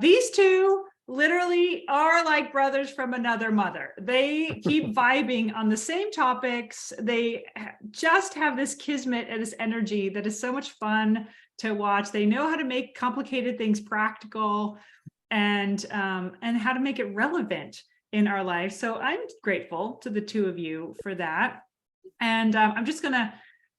These two literally are like brothers from another mother. They keep vibing on the same topics. They just have this kismet and this energy that is so much fun to watch. They know how to make complicated things practical and how to make it relevant in our life. So I'm grateful to the two of you for that. And I'm just going to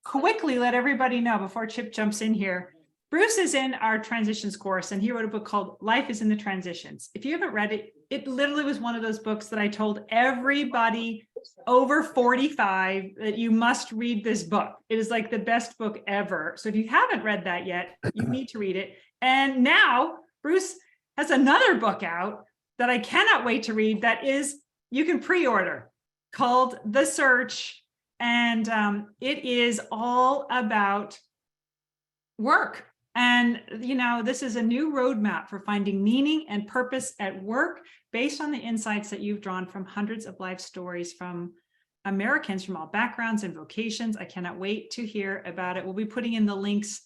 quickly let everybody know before Chip jumps in here. Bruce is in our transitions course, and he wrote a book called Life is in the Transitions. If you haven't read it, it literally was one of those books that I told everybody over 45 that you must read this book. It is like the best book ever. So if you haven't read that yet, you need to read it. And now Bruce has another book out that I cannot wait to read that is, you can pre-order, called The Search. And it is all about work. And, you know, this is a new roadmap for finding meaning and purpose at work based on the insights that you've drawn from hundreds of life stories from Americans from all backgrounds and vocations. I cannot wait to hear about it. We'll be putting in the links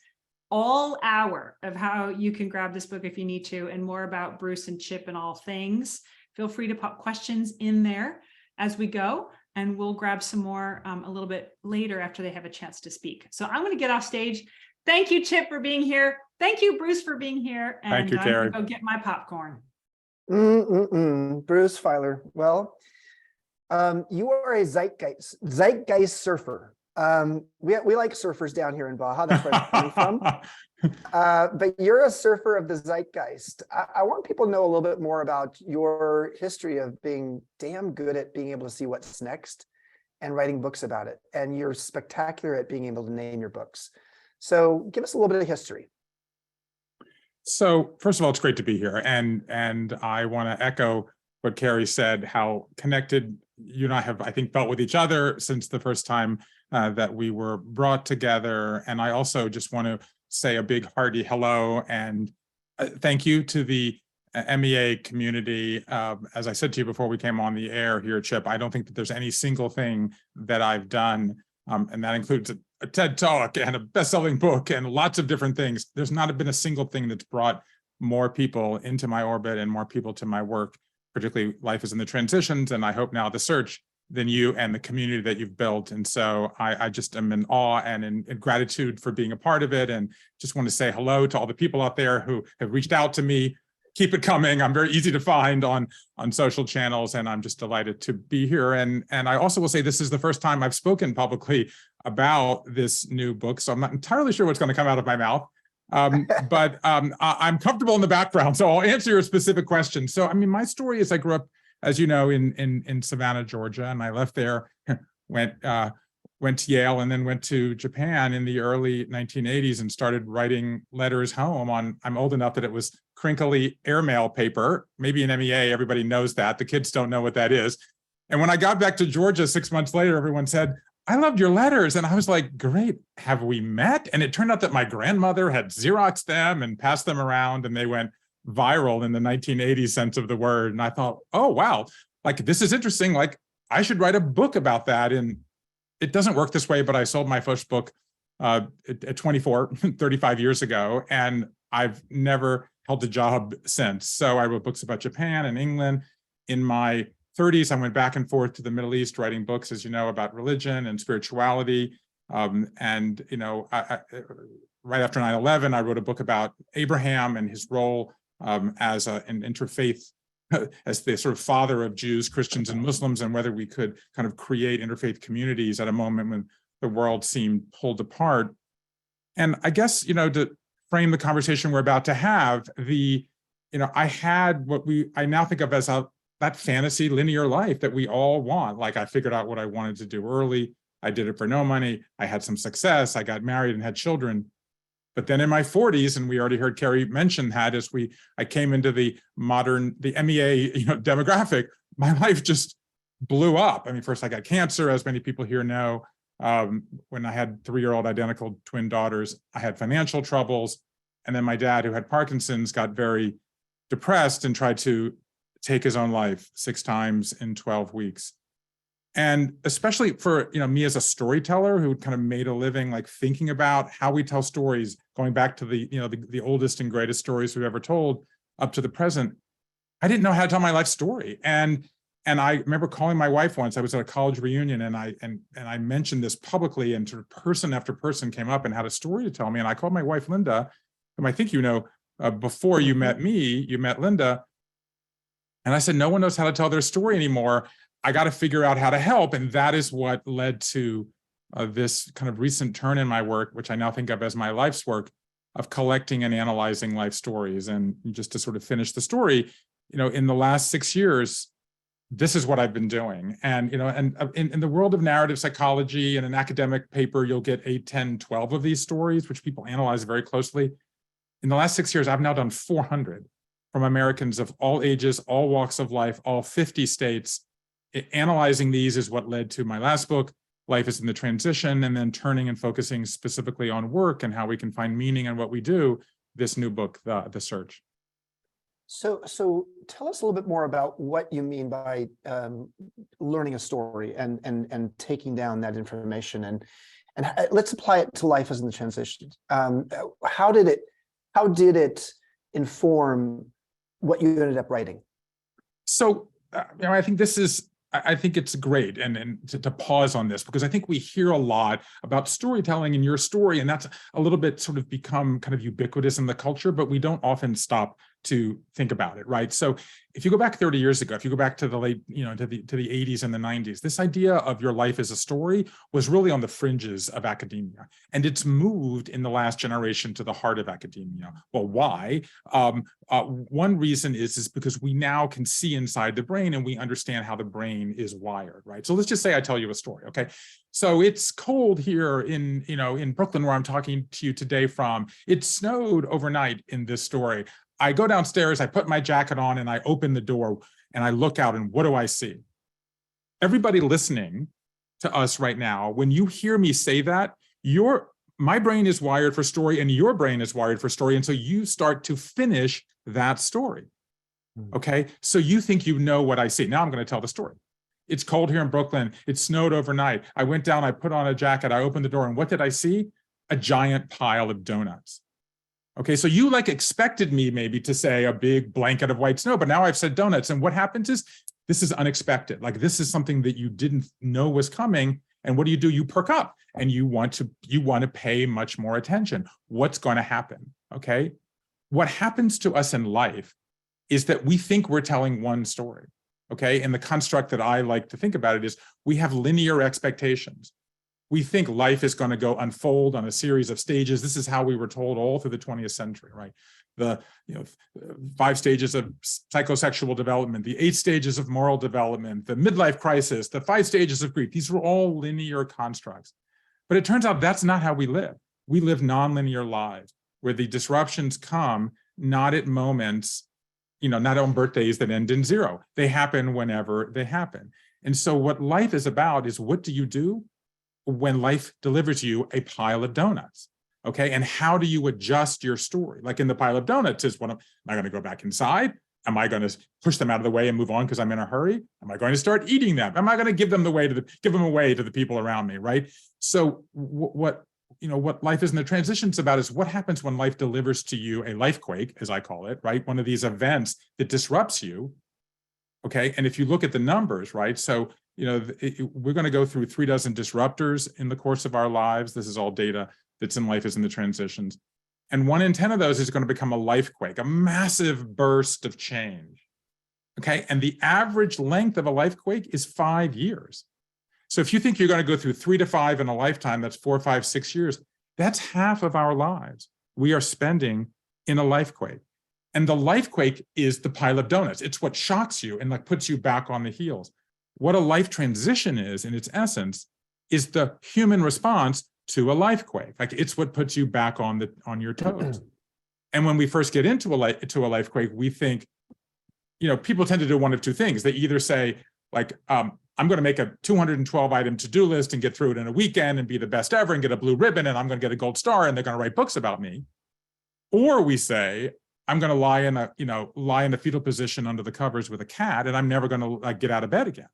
all hour of how you can grab this book if you need to, and more about Bruce and Chip and all things. Feel free to pop questions in there as we go, and we'll grab some more a little bit later after they have a chance to speak. So I'm going to get off stage. Thank you, Chip, for being here. Thank you, Bruce, for being here. And thank you, Carrie. I'm going to go get my popcorn. Bruce Feiler. Well, you are a zeitgeist surfer. We like surfers down here in Baja. That's where I'm coming from. But you're a surfer of the zeitgeist. I want people to know a little bit more about your history of being damn good at being able to see what's next and writing books about it. And you're spectacular at being able to name your books. So give us a little bit of history. So first of all, it's great to be here. And I want to echo what Carrie said, how connected you and I have, I think, felt with each other since the first time that we were brought together. And I also just want to say a big hearty hello and thank you to the MEA community. As I said to you before we came on the air here, Chip, I don't think that there's any single thing that I've done, and that includes a TED Talk and a best-selling book and lots of different things. There's not been a single thing that's brought more people into my orbit and more people to my work, particularly Life is in the Transitions, and I hope now The Search, than you and the community that you've built. And so I just am in awe and in gratitude for being a part of it, and just want to say hello to all the people out there who have reached out to me. Keep it coming. I'm very easy to find on social channels, and I'm just delighted to be here. And I also will say this is the first time I've spoken publicly about this new book, so I'm not entirely sure what's going to come out of my mouth. But I'm comfortable in the background, so I'll answer your specific question. So, I mean, my story is I grew up, as you know, in Savannah, Georgia, and I left there, went to Yale, and then went to Japan in the early 1980s and started writing letters home on, I'm old enough that it was crinkly airmail paper. Maybe in MEA, everybody knows that. The kids don't know what that is. And when I got back to Georgia 6 months later, everyone said, I loved your letters. And I was like, great, have we met? And it turned out that my grandmother had Xeroxed them and passed them around, and they went viral in the 1980s sense of the word. And I thought, oh, wow, like this is interesting. Like I should write a book about that. And it doesn't work this way, but I sold my first book at 24, 35 years ago, and I've never held a job since. So I wrote books about Japan and England. In my 30s, I went back and forth to the Middle East, writing books, as you know, about religion and spirituality. And, you know, right after 9/11, I wrote a book about Abraham and his role as an interfaith, as the sort of father of Jews, Christians, and Muslims, and whether we could kind of create interfaith communities at a moment when the world seemed pulled apart. And I guess, you know, to frame the conversation we're about to have, I had what I now think of as that fantasy linear life that we all want. Like I figured out what I wanted to do early. I did it for no money. I had some success. I got married and had children. But then in my 40s, and we already heard Carrie mention that, as I came into the MEA, demographic, my life just blew up. I mean, first I got cancer, as many people here know. When I had 3-year-old identical twin daughters, I had financial troubles. And then my dad, who had Parkinson's, got very depressed and tried to take his own life 6 times in 12 weeks. And especially for me as a storyteller who kind of made a living like thinking about how we tell stories, going back to the oldest and greatest stories we've ever told, up to the present, I didn't know how to tell my life story. And I remember calling my wife once. I was at a college reunion, and I mentioned this publicly, and sort of person after person came up and had a story to tell me. And I called my wife, Linda, whom I think you know, before you met me, you met Linda. And I said, no one knows how to tell their story anymore. I got to figure out how to help. And that is what led to this kind of recent turn in my work, which I now think of as my life's work, of collecting and analyzing life stories. And just to sort of finish the story, in the last 6 years, this is what I've been doing. And, in the world of narrative psychology, in an academic paper, you'll get 8, 10, 12 of these stories, which people analyze very closely. In the last 6 years, I've now done 400 from Americans of all ages, all walks of life, all 50 states. Analyzing these is what led to my last book, Life is in the Transition, and then turning and focusing specifically on work and how we can find meaning in what we do, this new book, The Search. So tell us a little bit more about what you mean by learning a story and taking down that information, and let's apply it to Life as in the Transition. How did it inform what you ended up writing? So I think it's great and to pause on this, because I think we hear a lot about storytelling in your story, and that's a little bit sort of become kind of ubiquitous in the culture, but we don't often stop to think about it, right? So if you go back 30 years ago, if you go back to the late, to the 80s and the 90s, this idea of your life as a story was really on the fringes of academia. And it's moved in the last generation to the heart of academia. Well, why? One reason is because we now can see inside the brain and we understand how the brain is wired, right? So let's just say I tell you a story, okay? So it's cold here in Brooklyn, where I'm talking to you today from. It snowed overnight in this story. I go downstairs, I put my jacket on, and I open the door, and I look out, and what do I see? Everybody listening to us right now, when you hear me say that, my brain is wired for story, and your brain is wired for story, and so you start to finish that story, okay? So you think you know what I see. Now I'm going to tell the story. It's cold here in Brooklyn. It snowed overnight. I went down, I put on a jacket, I opened the door, and what did I see? A giant pile of donuts. Okay, so you expected me maybe to say a big blanket of white snow, but now I've said donuts. And what happens is, this is unexpected. This is something that you didn't know was coming. And what do? You perk up and you want to pay much more attention. What's going to happen? Okay. What happens to us in life is that we think we're telling one story. Okay. And the construct that I like to think about it is we have linear expectations. We think life is going to go unfold on a series of stages. This is how we were told all through the 20th century, right? The 5 stages of psychosexual development, the 8 stages of moral development, the midlife crisis, the 5 stages of grief. These were all linear constructs. But it turns out that's not how we live. We live nonlinear lives where the disruptions come not at moments, not on birthdays that end in 0. They happen whenever they happen. And so what life is about is, what do you do when life delivers you a pile of donuts? Okay, and how do you adjust your story? Like in the pile of donuts is, am I going to go back inside? Am I going to push them out of the way and move on because I'm in a hurry? Am I going to start eating them? Am I going to give them away to the people around me, right? So what life is in the transitions about is what happens when life delivers to you a life quake, as I call it, right? One of these events that disrupts you. Okay, and if you look at the numbers, right? So we're going to go through 36 disruptors in the course of our lives. This is all data that's in Life is in the Transitions. And 1 in 10 of those is going to become a life quake, a massive burst of change. Okay, and the average length of a life quake is 5 years. So if you think you're going to go through 3 to 5 in a lifetime, that's 4, 5, 6 years. That's half of our lives we are spending in a life quake. And the life quake is the pile of donuts. It's what shocks you and puts you back on the heels. What a life transition is, in its essence, is the human response to a life quake. It's what puts you back on your toes. And when we first get into a life quake, we think, people tend to do one of 2 things. They either say, I'm going to make a 212 item to-do list and get through it in a weekend and be the best ever and get a blue ribbon, and I'm going to get a gold star, and they're going to write books about me. Or we say, I'm going to lie in a fetal position under the covers with a cat, and I'm never going to get out of bed again.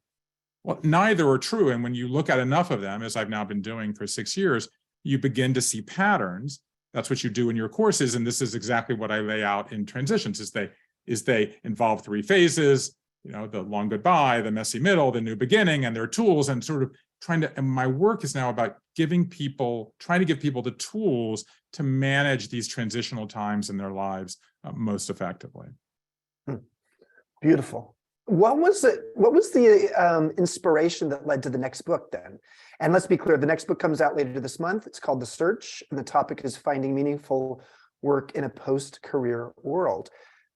Well, neither are true. And when you look at enough of them, as I've now been doing for 6 years, you begin to see patterns. That's what you do in your courses. And this is exactly what I lay out in Transitions, is they is they involve three phases, the long goodbye, the messy middle, the new beginning, and their tools, and sort of and my work is now about trying to give people the tools to manage these transitional times in their lives most effectively. Beautiful. What was the inspiration that led to the next book then? And let's be clear, the next book comes out later this month. It's called The Search, and the topic is finding meaningful work in a post-career world.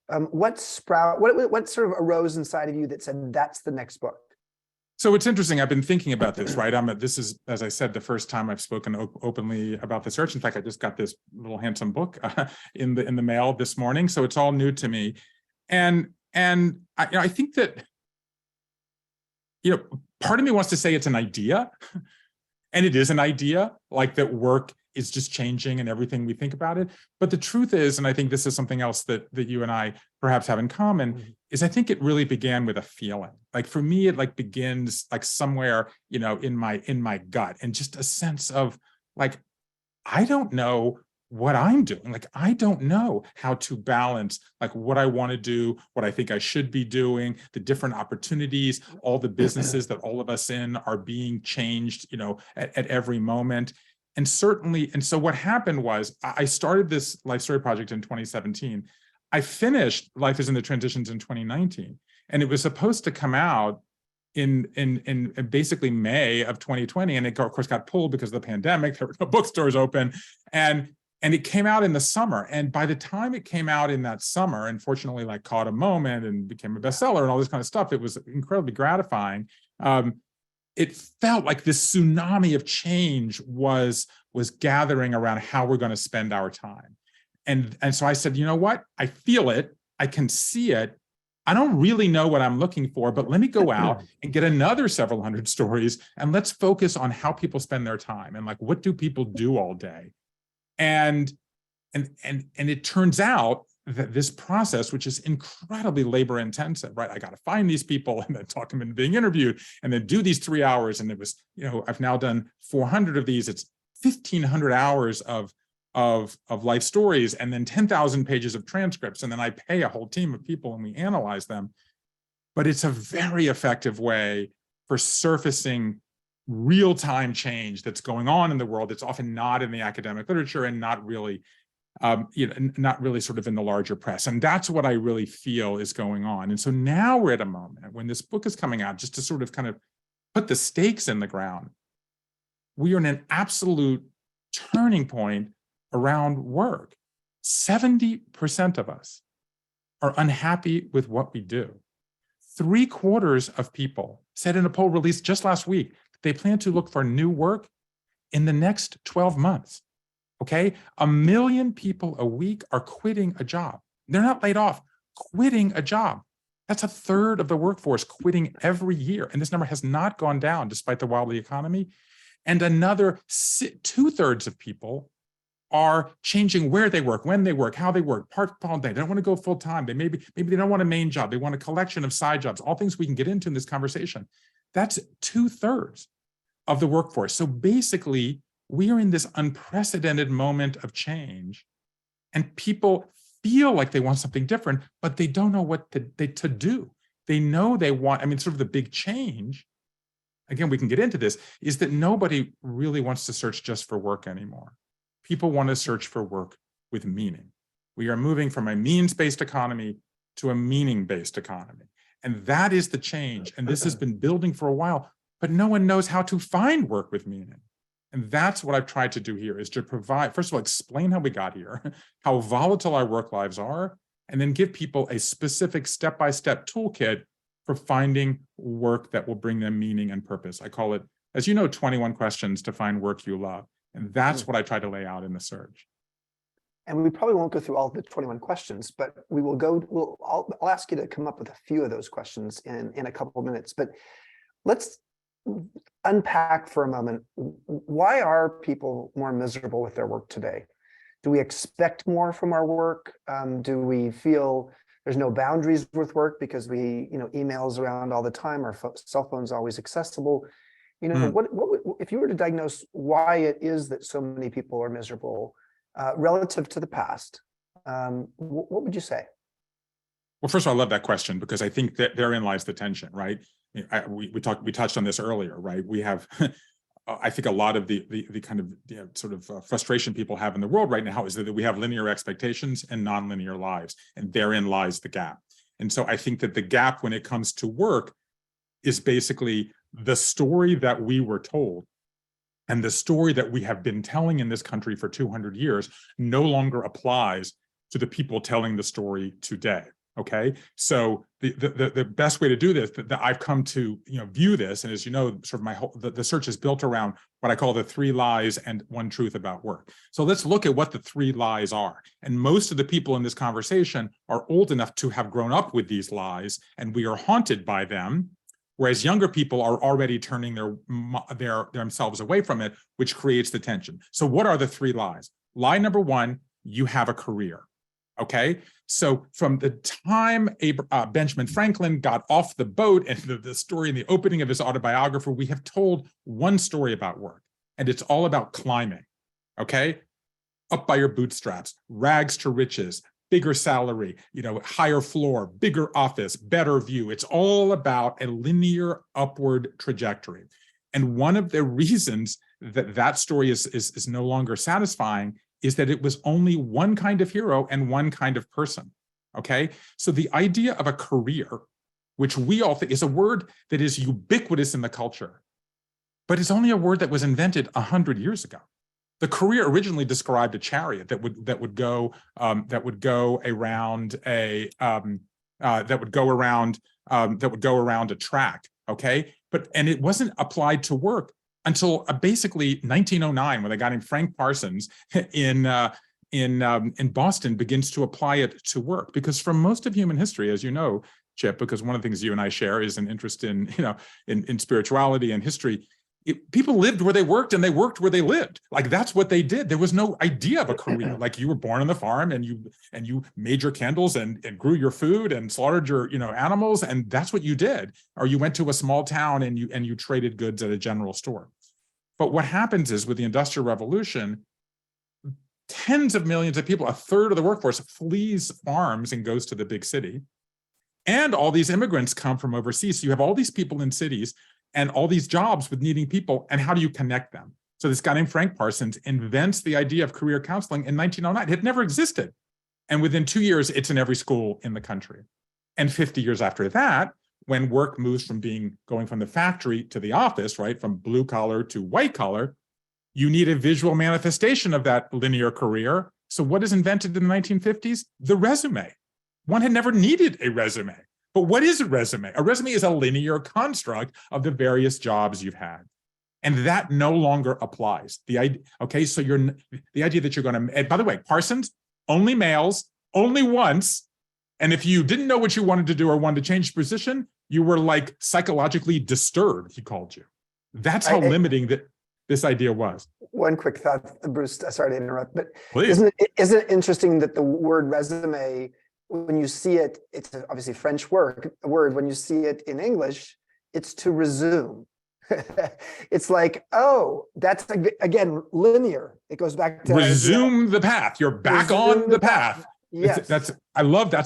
What sort of arose inside of you that said that's the next book? So it's interesting. I've been thinking about this, right? This is, as I said, the first time I've spoken openly about the search. In fact, I just got this little handsome book in the mail this morning, so it's all new to me. And I think that part of me wants to say it's an idea, and it is an idea, like that work is just changing and everything we think about it. But the truth is, and I think this is something else that you and I perhaps have in common, is I think it really began with a feeling. Like for me, it begins somewhere, in my gut, and just a sense of I don't know what I'm doing. I don't know how to balance what I want to do, what I think I should be doing, the different opportunities, all the businesses that all of us in are being changed, at every moment. And so what happened was I started this Life Story project in 2017. I finished Life is in the Transitions in 2019, and it was supposed to come out in basically May of 2020, and it of course got pulled because of the pandemic. There were no bookstores open, and it came out in the summer. And by the time it came out in that summer, unfortunately, caught a moment and became a bestseller and all this kind of stuff, it was incredibly gratifying. It felt like this tsunami of change was gathering around how we're going to spend our time. And so I said, you know what? I feel it. I can see it. I don't really know what I'm looking for, but let me go out and get another several hundred stories, and let's focus on how people spend their time and what do people do all day. And it turns out that this process, which is incredibly labor intensive, right? I got to find these people and then talk them into being interviewed and then do these 3 hours. And it was, I've now done 400 of these. It's 1,500 hours of life stories, and then 10,000 pages of transcripts. And then I pay a whole team of people and we analyze them. But it's a very effective way for surfacing real-time change that's going on in the world. That's often not in the academic literature and not really not really sort of in the larger press. And that's what I really feel is going on. And so now we're at a moment when this book is coming out, just to sort of kind of put the stakes in the ground. We are in an absolute turning point around work. 70% of us are unhappy with what we do. 3/4 of people said in a poll released just last week that they plan to look for new work in the next 12 months. Okay, 1 million people a week are quitting a job. They're not laid off, quitting a job. That's 1/3 of the workforce quitting every year. And this number has not gone down despite the wobbly economy. And another 2/3 of people are changing where they work, when they work, how they work, part-time. They don't want to go full-time. Maybe they don't want a main job. They want a collection of side jobs, all things we can get into in this conversation. That's 2/3 of the workforce. So basically, we are in this unprecedented moment of change, and people feel like they want something different, but they don't know what to do. They know they want, sort of the big change, again, we can get into this, is that nobody really wants to search just for work anymore. People want to search for work with meaning. We are moving from a means-based economy to a meaning-based economy. And that is the change. And this has been building for a while, but no one knows how to find work with meaning. And that's what I've tried to do here, is to provide, first of all, explain how we got here, how volatile our work lives are, and then give people a specific step-by-step toolkit for finding work that will bring them meaning and purpose. I call it, as you know, 21 questions to find work you love. And that's what I try to lay out in the search. And we probably won't go through all of the 21 questions, but I'll ask you to come up with a few of those questions in a couple of minutes. But let's unpack for a moment, why are people more miserable with their work today? Do we expect more from our work? Do we feel there's no boundaries with work because we, emails around all the time, our cell phone's always accessible? What if you were to diagnose why it is that so many people are miserable relative to the past, what would you say? Well, first of all, I love that question because I think that therein lies the tension, right? We touched on this earlier, right? We have, I think a lot of the kind of sort of frustration people have in the world right now is that we have linear expectations and nonlinear lives, and therein lies the gap. And so I think that the gap when it comes to work is basically the story that we were told and the story that we have been telling in this country for 200 years no longer applies to the people telling the story today. Okay, so the best way to do this that I've come to view this, and as you know, sort of my whole the search is built around what I call the 3 lies and 1 truth about work. So let's look at what the 3 lies are. And most of the people in this conversation are old enough to have grown up with these lies, and we are haunted by them. Whereas younger people are already turning themselves away from it, which creates the tension. So what are the 3 lies? Lie number 1, you have a career. Okay, so from the time Benjamin Franklin got off the boat and the story in the opening of his autobiography, we have told one story about work, and it's all about climbing. Okay, up by your bootstraps, rags to riches, bigger salary, higher floor, bigger office, better view. It's all about a linear upward trajectory. And one of the reasons that that story is no longer satisfying is that it was only one kind of hero and one kind of person, okay? So the idea of a career, which we all think is a word that is ubiquitous in the culture, but it's only a word that was invented 100 years ago. The career originally described a chariot that would go around a track, okay? And it wasn't applied to work until basically 1909, when a guy named Frank Parsons in Boston begins to apply it to work. Because for most of human history, as you know, Chip, because one of the things you and I share is an interest in spirituality and history. People lived where they worked and they worked where they lived. Like that's what they did. There was no idea of a career. Like you were born on the farm and you made your candles and grew your food and slaughtered your animals, and that's what you did. Or you went to a small town and you traded goods at a general store. But what happens is with the Industrial Revolution, tens of millions of people, 1/3 of the workforce flees farms and goes to the big city. And all these immigrants come from overseas. So you have all these people in cities and all these jobs with needing people, and how do you connect them? So this guy named Frank Parsons invents the idea of career counseling in 1909. It never existed. And within 2 years, it's in every school in the country. And 50 years after that, when work moves from going from the factory to the office, right, from blue collar to white collar, you need a visual manifestation of that linear career. So what is invented in the 1950s? The resume. One had never needed a resume. But what is a resume? A resume is a linear construct of the various jobs you've had. And that no longer applies. The idea that you're going to, and by the way, Parsons, only males, only once. And if you didn't know what you wanted to do or wanted to change position, you were like psychologically disturbed, he called you. That's how limiting this idea was. One quick thought, Bruce, sorry to interrupt, but Please. Isn't it interesting that the word resume, when you see it, it's obviously French word, when you see it in English, it's to resume. It's like, oh, that's again linear. It goes back to resume the path. You're back on the path. Yes, that's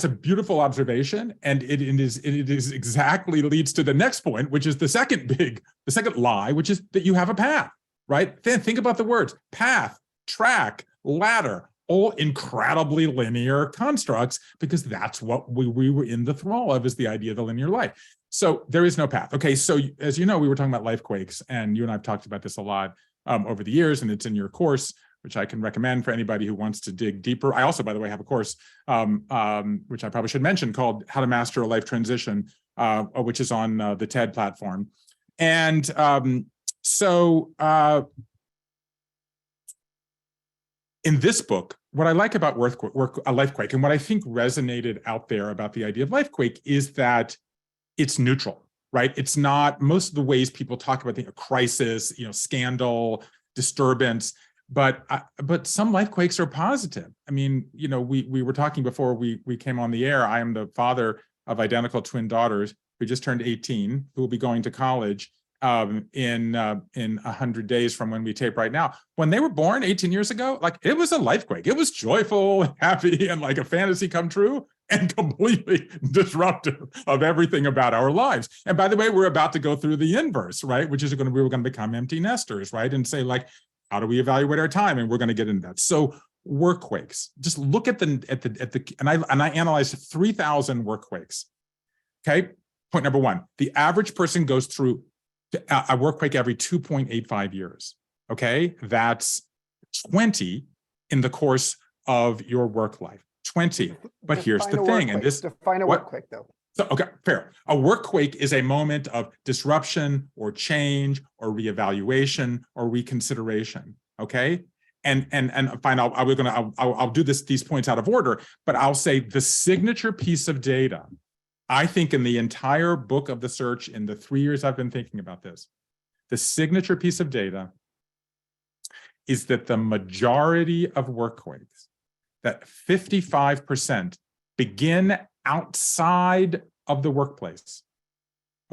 a beautiful observation, and it is exactly leads to the next point, which is the second lie, which is that you have a path, right? Then think about the words path, track, ladder, all incredibly linear constructs, because that's what we were in the thrall of, is the idea of the linear life. So there is no path. Okay, so as you know, we were talking about life quakes, and you and I have talked about this a lot over the years, and it's in your course, which I can recommend for anybody who wants to dig deeper. I also, by the way, have a course, which I probably should mention, called How to Master a Life Transition, which is on the TED platform. And in this book, what I like about Lifequake, and what I think resonated out there about the idea of Lifequake, is that it's neutral, right? It's not most of the ways people talk about the crisis, scandal, disturbance, but some lifequakes are positive. I mean, we were talking before we came on the air. I am the father of identical twin daughters who just turned 18, who will be going to college in 100 days from when we tape right now. When they were born 18 years ago, like, it was a lifequake. It was joyful, happy, and like a fantasy come true. and completely disruptive of everything about our lives. And by the way, we're about to go through the inverse, right? Which is we're going to become empty nesters, right? And say, like, how do we evaluate our time? And we're going to get into that. So work quakes. Just look at the and I analyzed 3,000 work quakes. Okay. Point number one: the average person goes through a work quake every 2.85 years. Okay, that's 20 in the course of your work life. 20. But here's the thing, and this define a work quake though. So, okay, fair. A work quake is a moment of disruption or change or reevaluation or reconsideration. Okay, and fine. I'll do these points out of order, but I'll say the signature piece of data. I think in the entire book of the search, in the 3 years I've been thinking about this, the signature piece of data is that the majority of work quakes, that 55%, begin outside of the workplace.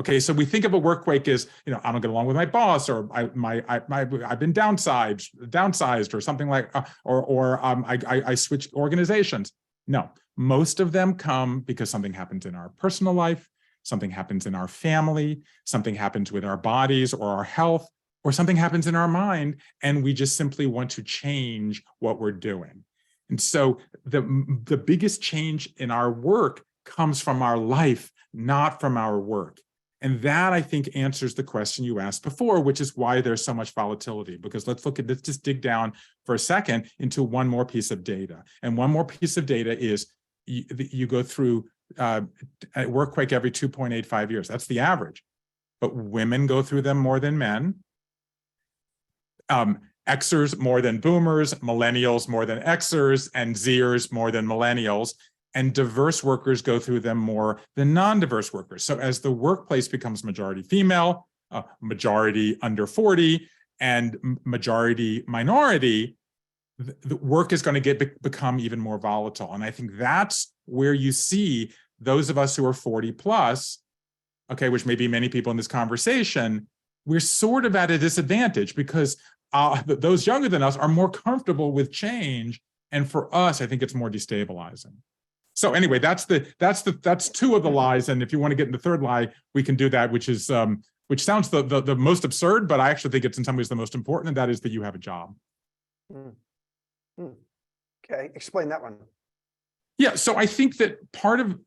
Okay, so we think of a work quake as, I don't get along with my boss, or I've been downsized, or something like, I switched organizations. No, most of them come because something happens in our personal life, something happens in our family, something happens with our bodies or our health, or something happens in our mind, and we just simply want to change what we're doing. And so the biggest change in our work comes from our life, not from our work. And that, I think, answers the question you asked before, which is why there's so much volatility. Because let's just dig down for a second into one more piece of data. And one more piece of data is you go through a work quake every 2.85 years. That's the average. But women go through them more than men. Xers more than boomers, millennials more than Xers, and Zers more than millennials. And diverse workers go through them more than non-diverse workers. So as the workplace becomes majority female, majority under 40, and majority minority, the work is going to become even more volatile. And I think that's where you see those of us who are 40 plus, okay, which may be many people in this conversation, we're sort of at a disadvantage because those younger than us are more comfortable with change. And for us, I think it's more destabilizing. So anyway, that's two of the lies. And if you want to get into the third lie, we can do that, which is which sounds the most absurd, but I actually think it's in some ways the most important, and that is that you have a job. Okay, explain that one. Yeah, so I think that part of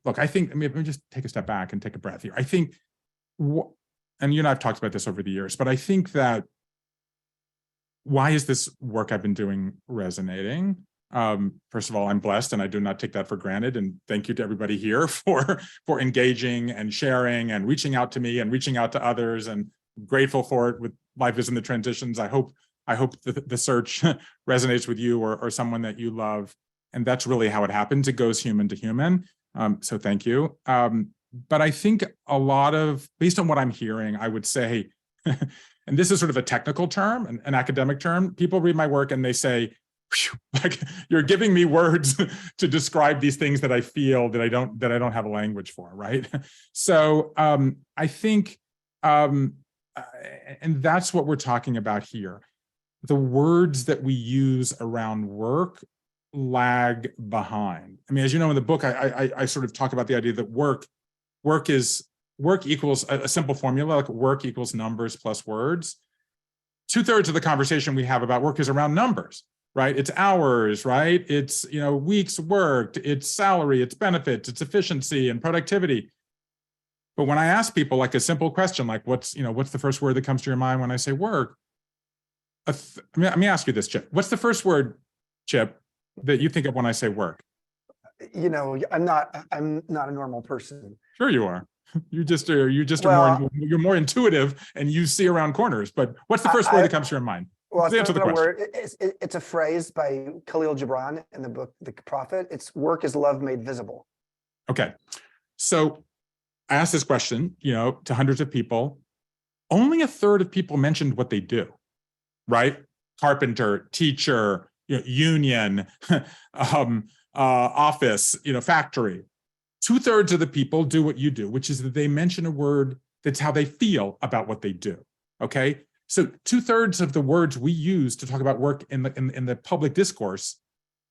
look, I think, let me just take a step back and take a breath here. I think, and you and I have talked about this over the years, but I think that why is this work I've been doing resonating? First of all, I'm blessed, and I do not take that for granted. And thank you to everybody here for engaging and sharing and reaching out to me and reaching out to others, and grateful for it with Life is in the Transitions. I hope the search resonates with you or someone that you love. And that's really how it happens. It goes human to human. So thank you. But I think a lot of, based on what I'm hearing, I would say, and this is sort of a technical term, an academic term, people read my work and they say, like, you're giving me words to describe these things that I feel that I don't have a language for, right? So I think, and that's what we're talking about here. The words that we use around work lag behind. I mean, as you know, in the book, I sort of talk about the idea that work equals a simple formula, like work equals numbers plus words. 2/3 of the conversation we have about work is around numbers. Right? It's hours, right? It's, weeks worked, it's salary, it's benefits, it's efficiency and productivity. But when I ask people like a simple question, like what's the first word that comes to your mind when I say work? Let me ask you this, Chip. What's the first word, Chip, that you think of when I say work? I'm not a normal person. Sure you are. You're more intuitive and you see around corners. But what's the first word that comes to your mind? Well, it's not a word. It's a phrase by Khalil Gibran in the book The Prophet. It's work is love made visible. Okay. So I asked this question, to hundreds of people. Only 1/3 of people mentioned what they do, right? Carpenter, teacher, union, office, factory. 2/3 of the people do what you do, which is that they mention a word that's how they feel about what they do. Okay. So 2/3 of the words we use to talk about work in the public discourse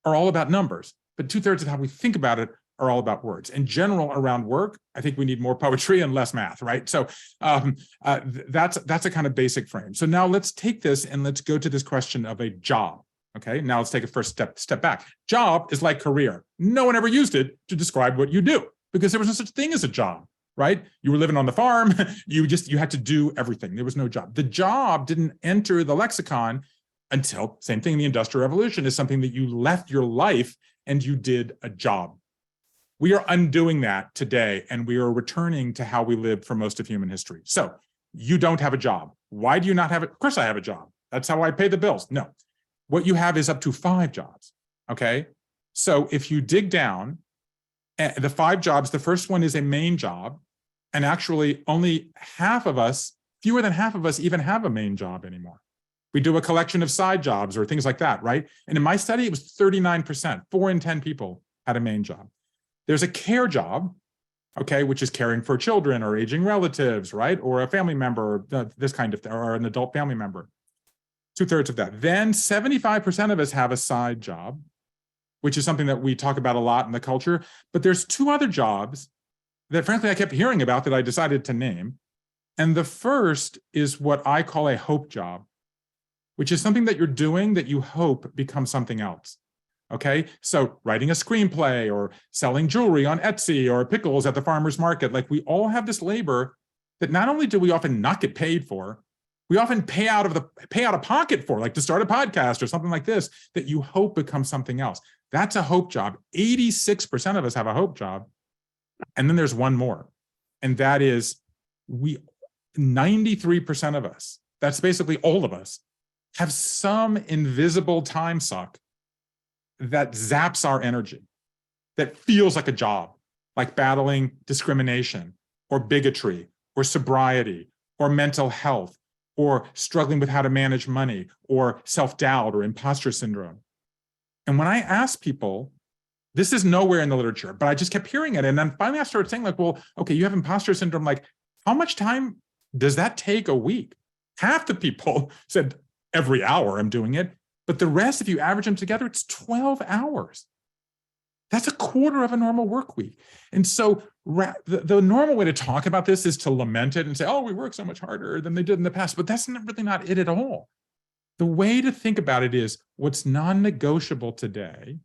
are all about numbers. but 2/3 of how we think about it are all about words. In general, around work, I think we need more poetry and less math, right? So that's a kind of basic frame. So now let's take this and let's go to this question of a job. Okay, now let's take a first step back. Job is like career. No one ever used it to describe what you do because there was no such thing as a job, right? You were living on the farm. You had to do everything. There was no job. The job didn't enter the lexicon until, same thing, the Industrial Revolution is something that you left your life and you did a job. We are undoing that today, and we are returning to how we lived for most of human history. So you don't have a job. Why do you not have it? Of course I have a job. That's how I pay the bills. No, what you have is up to 5 jobs, okay? So if you dig down, the 5 jobs, the first one is a main job, and actually only half of us, fewer than half of us even have a main job anymore. We do a collection of side jobs or things like that, right? And in my study, it was 39%, 4 in 10 people had a main job. There's a care job, okay, which is caring for children or aging relatives, right? Or a family member, this kind of thing, or an adult family member. 2/3 of that. Then 75% of us have a side job, which is something that we talk about a lot in the culture. But there's 2 other jobs that, frankly, I kept hearing about that I decided to name. And the first is what I call a hope job, which is something that you're doing that you hope becomes something else. Okay, so writing a screenplay or selling jewelry on Etsy or pickles at the farmer's market, like we all have this labor that not only do we often not get paid for, we often pay out of pocket for, like to start a podcast or something like this, that you hope becomes something else. That's a hope job. 86% of us have a hope job. And then there's one more, and that is 93% of us, that's basically all of us, have some invisible time suck that zaps our energy, that feels like a job, like battling discrimination or bigotry or sobriety or mental health or struggling with how to manage money or self-doubt or imposter syndrome. And when I ask people, this is nowhere in the literature, but I just kept hearing it. And then finally I started saying like, well, okay, you have imposter syndrome. Like, how much time does that take a week? Half the people said every hour I'm doing it. But the rest, if you average them together, it's 12 hours. That's a quarter of a normal work week. And so the normal way to talk about this is to lament it and say, oh, we work so much harder than they did in the past. But that's really not it at all. The way to think about it is what's non-negotiable today.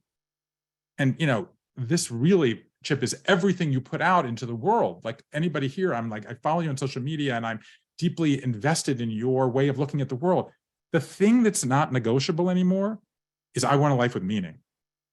And, this really, Chip, is everything you put out into the world. Like anybody here, I'm like, I follow you on social media and I'm deeply invested in your way of looking at the world. The thing that's not negotiable anymore is I want a life with meaning.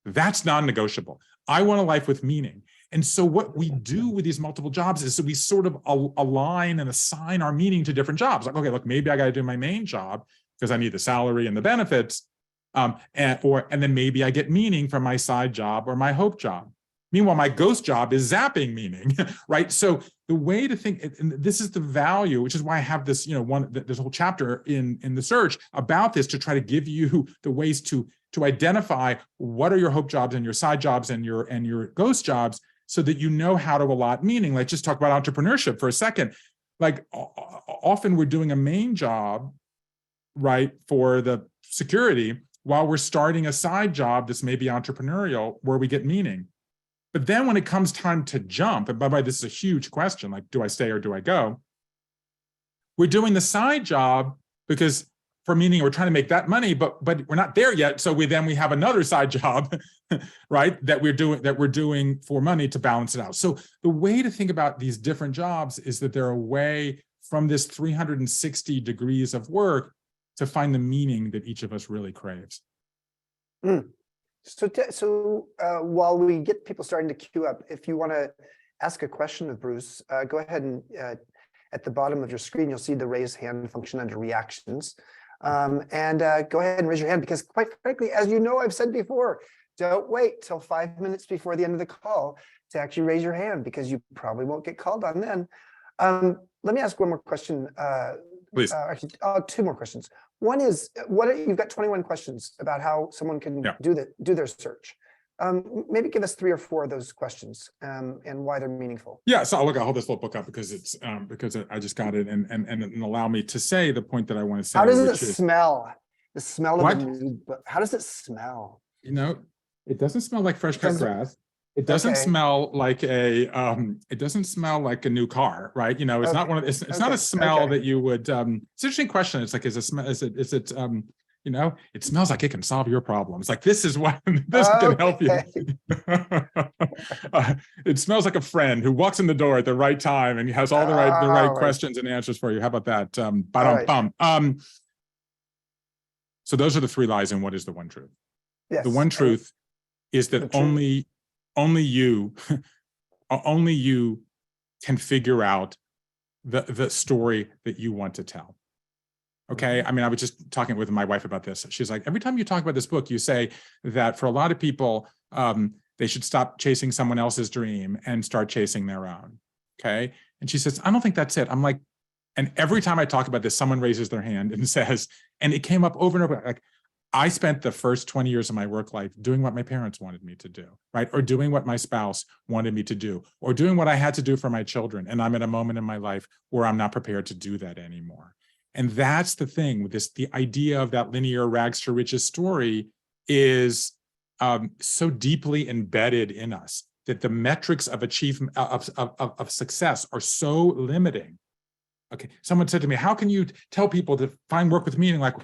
That's non-negotiable. I want a life with meaning. And so what we do with these multiple jobs is that we sort of align and assign our meaning to different jobs. Like, okay, look, maybe I got to do my main job because I need the salary and the benefits. And then maybe I get meaning from my side job or my hope job. Meanwhile, my ghost job is zapping meaning, right? So the way to think, and this is the value, which is why I have this, this whole chapter in the search about this to try to give you the ways to identify what are your hope jobs and your side jobs and your ghost jobs, so that you know how to allot meaning. Like, just talk about entrepreneurship for a second. Like, often we're doing a main job, right, for the security, while we're starting a side job that's maybe entrepreneurial, where we get meaning. But then when it comes time to jump, and by the way, this is a huge question, like, do I stay or do I go? We're doing the side job because for meaning, we're trying to make that money, but we're not there yet. So we have another side job, right, that we're doing for money to balance it out. So the way to think about these different jobs is that they're a way from this 360 degrees of work to find the meaning that each of us really craves. So while we get people starting to queue up, if you want to ask a question of Bruce, go ahead and at the bottom of your screen, you'll see the raise hand function under reactions. And go ahead and raise your hand, because quite frankly, as you know, I've said before, don't wait till 5 minutes before the end of the call to actually raise your hand, because you probably won't get called on then. Let me ask one more question. Please. Actually, 2 more questions. One is, you've got 21 questions about how someone can do their search. Maybe give us 3 or 4 of those questions and why they're meaningful. Yeah, so I'll hold this little book up because it's because I just got it and allow me to say the point that I want to say. How does it smell? The smell of the mood, how does it smell? It doesn't smell like fresh cut Because- grass. It doesn't Okay. smell like it doesn't smell like a new car, right? You know, it's not Okay. one of, it's not a Okay. smell Okay. that you would, it's an interesting question. It's like, is it, you know, it smells like it can solve your problems. Like this is what, this can help you. It smells like a friend who walks in the door at the right time and has all the right Oh, questions and answers for you. How about that? All right. So those are the three lies and what is the one truth? Yes. The one truth is the that truth- only you only you can figure out the story that you want to tell. Okay. I mean, I was just talking with my wife about this. She's like, every time you talk about this book, you say that for a lot of people, they should stop chasing someone else's dream and start chasing their own. Okay. And she says, I don't think that's it. I'm like, and every time I talk about this, someone raises their hand and says, and it came up over and over, like, I spent the first 20 years of my work life doing what my parents wanted me to do, right? Or doing what my spouse wanted me to do, or doing what I had to do for my children. And I'm at a moment in my life where I'm not prepared to do that anymore. And that's the thing with this, the idea of that linear rags to riches story is so deeply embedded in us that the metrics of achievement, of success are so limiting. Okay, someone said to me, how can you tell people to find work with meaning? Like,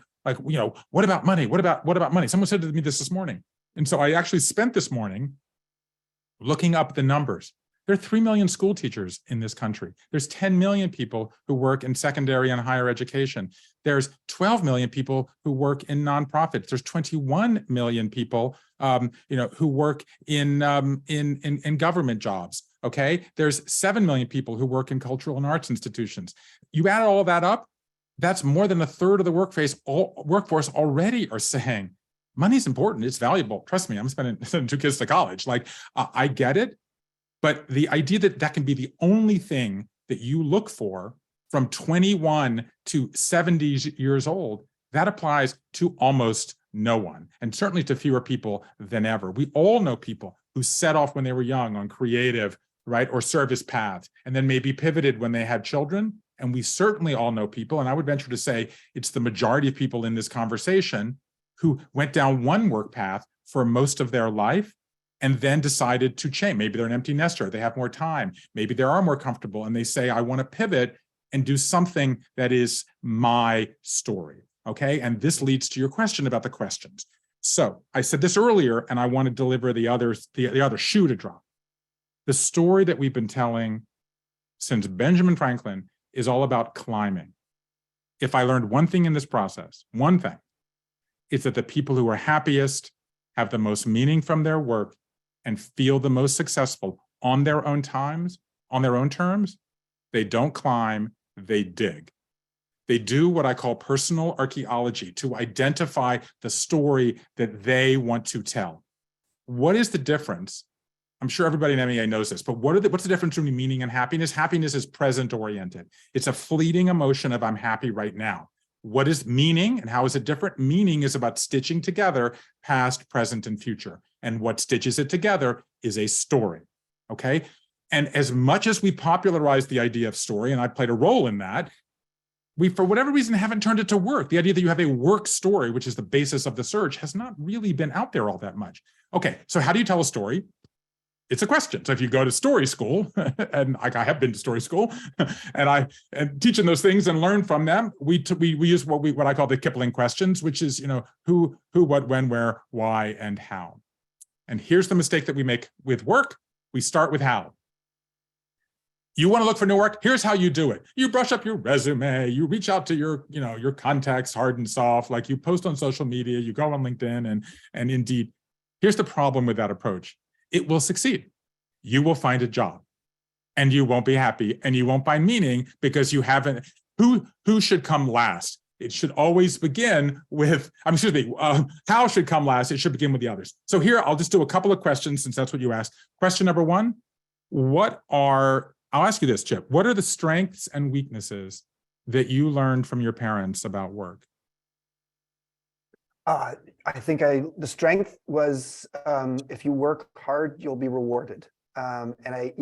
you know, what about money? What about money? Someone said to me this morning. And so I actually spent this morning looking up the numbers. There are 3 million school teachers in this country. There's 10 million people who work in secondary and higher education. There's 12 million people who work in nonprofits. There's 21 million people, you know, who work in government jobs. Okay, there's 7 million people who work in cultural and arts institutions. You add all that up, that's more than a third of the workforce already are saying, money's important, it's valuable. Trust me, I'm sending 2 kids to college. Like, I get it, but the idea that that can be the only thing that you look for from 21 to 70 years old, that applies to almost no one, and certainly to fewer people than ever. We all know people who set off when they were young on creative, right, or service paths, and then maybe pivoted when they had children. And we certainly all know people, and I would venture to say it's the majority of people in this conversation who went down one work path for most of their life and then decided to change. Maybe they're an empty nester, they have more time, maybe they are more comfortable, and they say, I want to pivot and do something that is my story, okay? And this leads to your question about the questions. So I said this earlier, and I want to deliver the other shoe to drop. The story that we've been telling since Benjamin Franklin is all about climbing. If I learned one thing in this process, one thing, it's that the people who are happiest, have the most meaning from their work, and feel the most successful on their own terms, they don't climb, they dig. They do what I call personal archaeology to identify the story that they want to tell. What is the difference? I'm sure everybody in MEA knows this, but what's the difference between meaning and happiness? Happiness is present-oriented. It's a fleeting emotion of I'm happy right now. What is meaning and how is it different? Meaning is about stitching together past, present, and future. And what stitches it together is a story, okay? And as much as we popularized the idea of story, and I played a role in that, we, for whatever reason, haven't turned it to work. The idea that you have a work story, which is the basis of the search, has not really been out there all that much. Okay, so how do you tell a story? It's a question. So if you go to story school, and I have been to story school, and teaching those things and learn from them, we use what I call the Kipling questions, which is, you know, who, what, when, where, why, and how. And here's the mistake that we make with work. We start with how. You want to look for new work? Here's how you do it. You brush up your resume, you reach out to your, you know, your contacts, hard and soft, like you post on social media, you go on LinkedIn and Indeed. Here's the problem with that approach. It will succeed. You will find a job and you won't be happy and you won't find meaning because you haven't, who should come last? It should always begin with, how should come last? It should begin with the others. So here, I'll just do a couple of questions since that's what you asked. Question number one, I'll ask you this, Chip. What are the strengths and weaknesses that you learned from your parents about work? I think the strength was if you work hard, you'll be rewarded. And I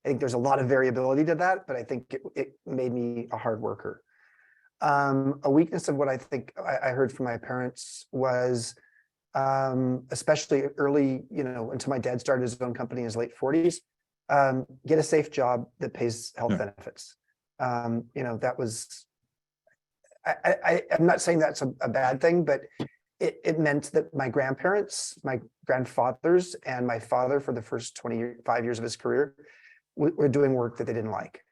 think there's a lot of variability to that, but I think it made me a hard worker. A weakness of what I think I heard from my parents was especially early, until my dad started his own company in his late 40s. Get a safe job that pays health benefits. That was, I'm not saying that's a bad thing, but it meant that my grandparents, my grandfathers, and my father for the first 25 years of his career were doing work that they didn't like.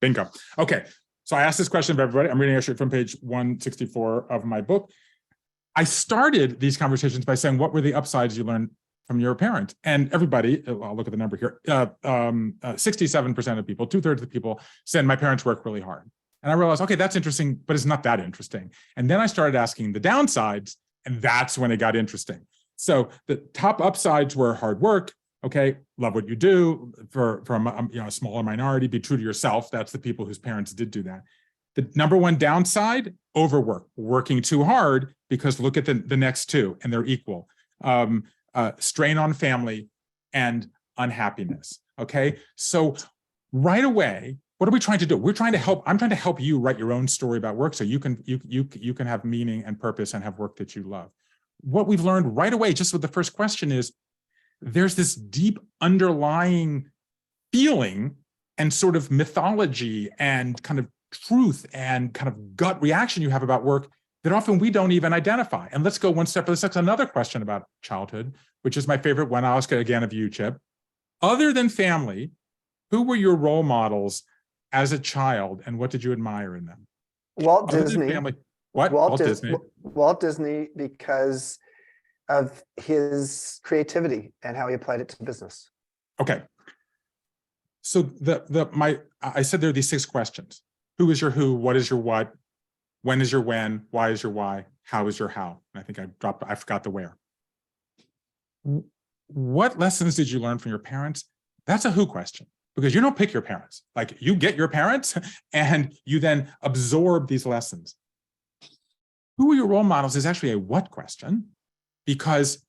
Bingo. Okay. So I asked this question of everybody. I'm reading actually from page 164 of my book. I started these conversations by saying, what were the upsides you learned from your parent? And everybody, I'll look at the number here, 67% of people, 2/3 of the people said my parents work really hard. And I realized, okay, that's interesting, but it's not that interesting. And then I started asking the downsides, and that's when it got interesting. So the top upsides were hard work. Okay, love what you do. From a smaller minority, be true to yourself. That's the people whose parents did do that. The number one downside, overwork, working too hard, because look at the next two, and they're equal. Strain on family and unhappiness. Okay, so right away, what are we trying to do? We're trying to help. I'm trying to help you write your own story about work, so you can have meaning and purpose and have work that you love. What we've learned right away, just with the first question, is there's this deep underlying feeling and sort of mythology and kind of truth and kind of gut reaction you have about work that often we don't even identify. And let's go one step further. That's another question about childhood, which is my favorite one. I'll ask it again of you, Chip. Other than family, who were your role models as a child, and what did you admire in them? Walt Disney. Family. What? Walt Disney. Walt Disney, because of his creativity and how he applied it to business. Okay. So I said there are these 6 questions. Who is your who? What is your what? When is your when? Why is your why? How is your how? And I think I forgot the where. What lessons did you learn from your parents? That's a who question, because you don't pick your parents. Like, you get your parents and you then absorb these lessons. Who are your role models is actually a what question, because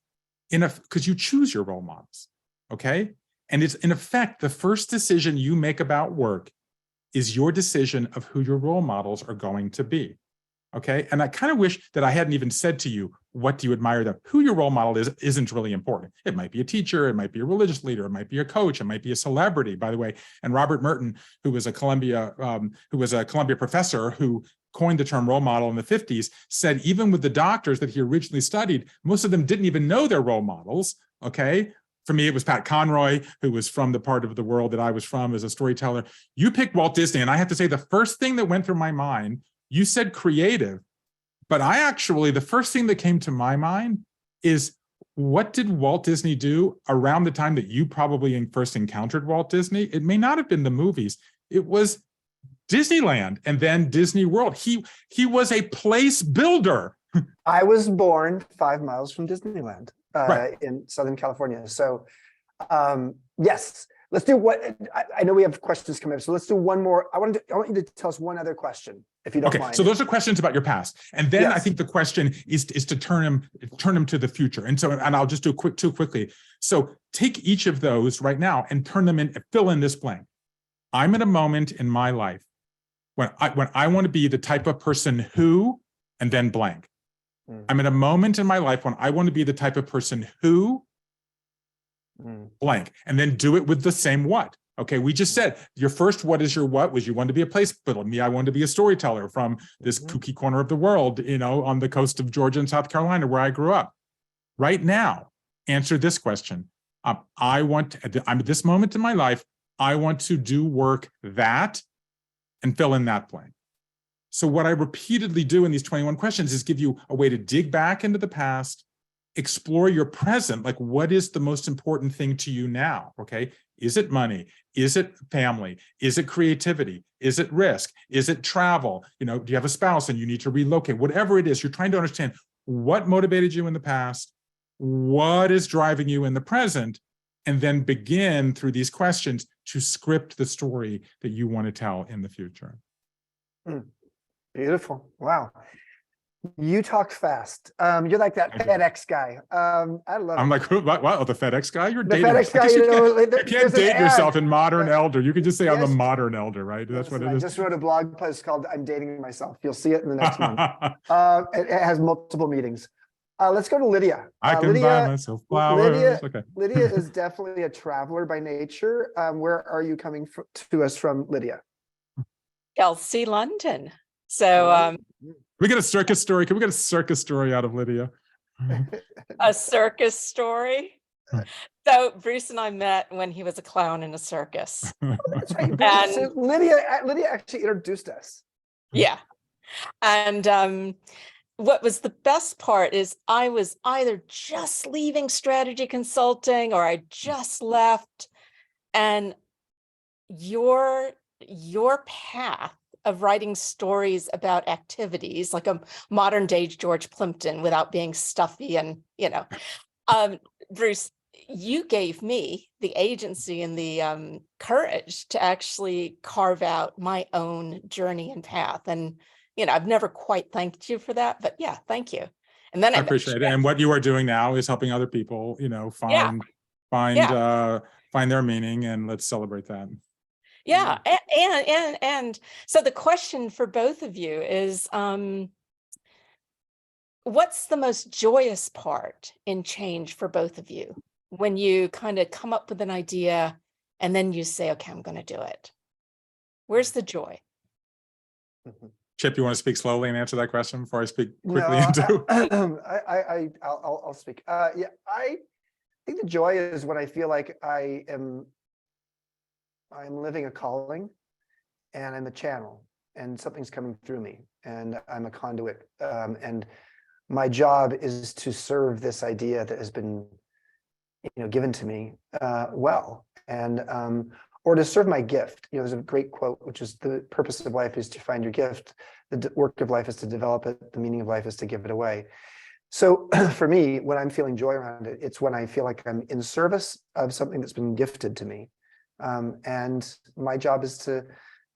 you choose your role models, okay? And it's, in effect, the first decision you make about work is your decision of who your role models are going to be, okay? And I kind of wish that I hadn't even said to you, what do you admire them? Who your role model is isn't really important. It might be a teacher, it might be a religious leader, it might be a coach, it might be a celebrity, by the way. And Robert Merton, who was a Columbia professor who coined the term role model in the 50s, said even with the doctors that he originally studied, most of them didn't even know their role models, okay? For me, it was Pat Conroy, who was from the part of the world that I was from as a storyteller. You picked Walt Disney, and I have to say the first thing that went through my mind, you said creative, but the first thing that came to my mind is, what did Walt Disney do around the time that you probably first encountered Walt Disney? It may not have been the movies. It was Disneyland and then Disney World. He was a place builder. I was born 5 miles from Disneyland. Right. In Southern California. So yes, let's do what, I know we have questions coming up. So let's do one more. I want you to tell us one other question, if you don't mind. So those are questions about your past. And then Yes. I think the question is to turn them to the future. And I'll just do two quickly. So take each of those right now and turn them in, fill in this blank. I'm at a moment in my life when I want to be the type of person who, and then blank. I'm at a moment in my life when I want to be the type of person who, blank, and then do it with the same what. Okay, we just said your first what is your what was you want to be a place builder. Me, I wanted to be a storyteller from this kooky corner of the world, on the coast of Georgia and South Carolina, where I grew up. Right now, answer this question. I'm at this moment in my life, I want to do work that, and fill in that blank. So what I repeatedly do in these 21 questions is give you a way to dig back into the past, explore your present, like what is the most important thing to you now, okay? Is it money? Is it family? Is it creativity? Is it risk? Is it travel? Do you have a spouse and you need to relocate? Whatever it is, you're trying to understand what motivated you in the past, what is driving you in the present, and then begin through these questions to script the story that you want to tell in the future. Beautiful. Wow. You talk fast. You're like that FedEx guy. I love it. I'm like, what? Oh, the FedEx guy? You're The dating. FedEx guy, You can't date yourself in modern Yeah. elder. You can just say I'm a Yes. modern elder, right? That's what it I is. just wrote a blog post called I'm Dating Myself. You'll see it in the next month. It has multiple meetings. Let's go to Lydia. I can buy myself flowers. Okay. Lydia is definitely a traveler by nature. Where are you coming to us from, Lydia? Chelsea, London. So we get a circus story. Can we get a circus story out of Lydia? a circus story. So Bruce and I met when he was a clown in a circus. That's right. And so Lydia actually introduced us. yeah. And what was the best part is I was either just leaving strategy consulting or I just left, and your path of writing stories about activities, like a modern day George Plimpton without being stuffy and, Bruce, you gave me the agency and the courage to actually carve out my own journey and path. And, I've never quite thanked you for that, but yeah, thank you. And then I appreciate it. And what you are doing now is helping other people, find their meaning, and let's celebrate that. Yeah. And so the question for both of you is, what's the most joyous part in change for both of you when you kind of come up with an idea and then you say, okay, I'm going to do it? Where's the joy? Chip, you want to speak slowly and answer that question before I speak quickly into? I'll speak. Yeah, I think the joy is when I feel like I'm living a calling, and I'm a channel, and something's coming through me, and I'm a conduit, and my job is to serve this idea that has been, given to me well, and or to serve my gift. There's a great quote, which is, the purpose of life is to find your gift. The work of life is to develop it. The meaning of life is to give it away. So for me, when I'm feeling joy around it, it's when I feel like I'm in service of something that's been gifted to me. And my job is to